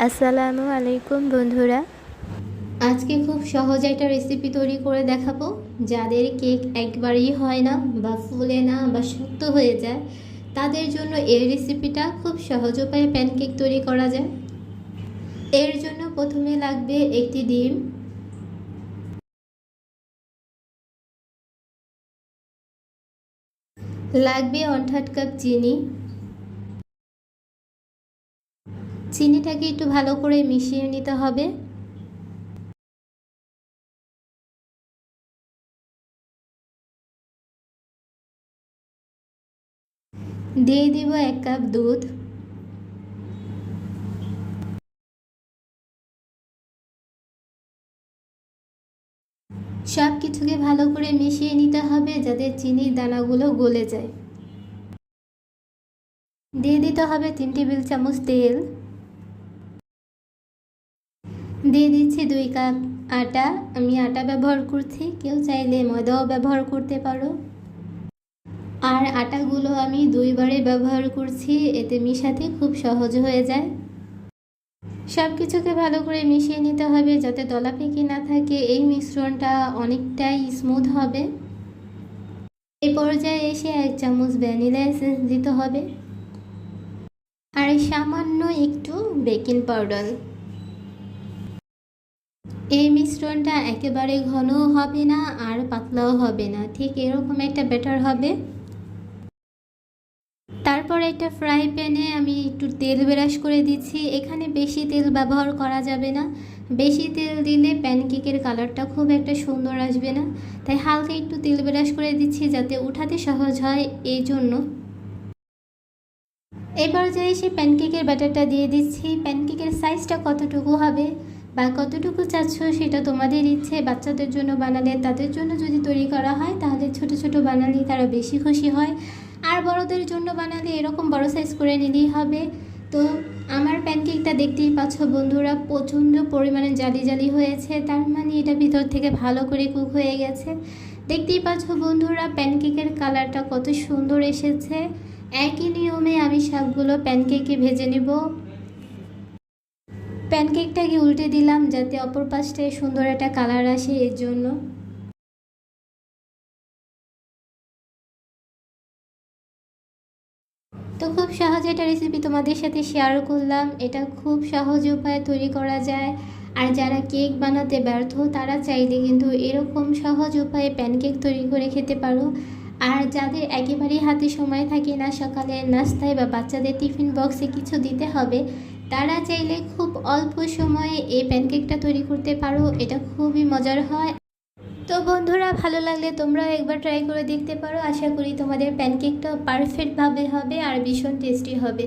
আসসালামু আলাইকুম বন্ধুরা। আজকে খুব সহজ একটা রেসিপি তৈরি করে দেখাবো। যাদের কেক একবারই হয় না বা ফুলে না বা শক্ত হয়ে যায়, তাদের জন্য এই রেসিপিটা খুব সহজ উপায়ে প্যানকেক তৈরি করা যায়। এর জন্য প্রথমে লাগবে একটি ডিম, লাগবে 1/2 কাপ চিনি। চিনিটাকে একটু ভালো করে মিশিয়ে নিতে হবে। দিয়ে দিব 1 কাপ দুধ। সব কিছুকে ভালো করে মিশিয়ে নিতে হবে যাতে চিনির দানাগুলো গলে যায়। দিয়ে দিতে হবে 3 টেবিল চামচ তেল। দিয়ে দিচ্ছি 2 কাপ আটা। আমি আটা ব্যবহার করছি, কেউ চাইলে ময়দাও ব্যবহার করতে পারো। আর আটাগুলো আমি 2 বারে ব্যবহার করছি, এতে মিশাতে খুব সহজ হয়ে যায়। সব কিছুকে ভালো করে মিশিয়ে নিতে হবে যাতে দলা পেকে না থাকে। এই মিশ্রণটা অনেকটাই স্মুথ হবে। এই পর্যায়ে এসে 1 চামচ ভ্যানিলা এসেন্স দিতে হবে আর সামান্য একটু বেকিং পাউডার। এই মিশ্রণটা একেবারে ঘনও হবে না আর পাতলাও হবে না, ঠিক এরকম একটা ব্যাটার হবে। তারপর একটা ফ্রাই প্যানে আমি একটু তেল ব্রাশ করে দিচ্ছি। এখানে বেশি তেল ব্যবহার করা যাবে না, বেশি তেল দিলে প্যানকেকের কালারটা খুব একটা সুন্দর আসবে না। তাই হালকা একটু তেল ব্রাশ করে দিচ্ছি যাতে উঠাতে সহজ হয়, এই জন্য। এবার যে সে প্যানকেকের ব্যাটারটা দিয়ে দিচ্ছি। প্যানকেকের সাইজটা কতটুকু হবে বা কতটুকু চাচ্ছ সেটা তোমাদের ইচ্ছে। বাচ্চাদের জন্য বানালে, তাদের জন্য যদি তৈরি করা হয় তাহলে ছোট ছোট বানালে তারা বেশি খুশি হয়, আর বড়দের জন্য বানালে এরকম বড় সাইজ করে নিলেই হবে। তো আমার প্যানকেকটা দেখতেই পাচ্ছ বন্ধুরা, প্রচণ্ড পরিমাণে জালি জালি হয়েছে, তার মানে এটা ভিতর থেকে ভালো করে কুক হয়ে গেছে। দেখতেই পাচ্ছ বন্ধুরা প্যানকেকের কালারটা কত সুন্দর এসেছে। একই নিয়মে আমি সবগুলো প্যানকেকে ভেজে নেব। প্যানকেকটাকে উল্টে দিলাম যাতে অপর পাশটায় সুন্দর একটা কালার আসে, এর জন্য। তো খুব সহজে একটা রেসিপি তোমাদের সাথে শেয়ার করলাম। এটা খুব সহজ উপায়ে তৈরি করা যায়। আর যারা কেক বানাতে ব্যর্থ তারা চাইলে কিন্তু এরকম সহজ উপায়ে প্যানকেক তৈরি করে খেতে পারো। আর যাদের একেবারেই হাতে সময় থাকে না, সকালের নাস্তায় বা বাচ্চাদের টিফিন বক্সে কিছু দিতে হবে, তারা চাইলে খুব অল্প সময়ে এই প্যানকেকটা তৈরি করতে পারো। এটা খুবই মজার হয়। তো বন্ধুরা, ভালো লাগলে তোমরাও একবার ট্রাই করে দেখতে পারো। আশা করি তোমাদের প্যানকেকটা পারফেক্টভাবে হবে আর ভীষণ টেস্টি হবে।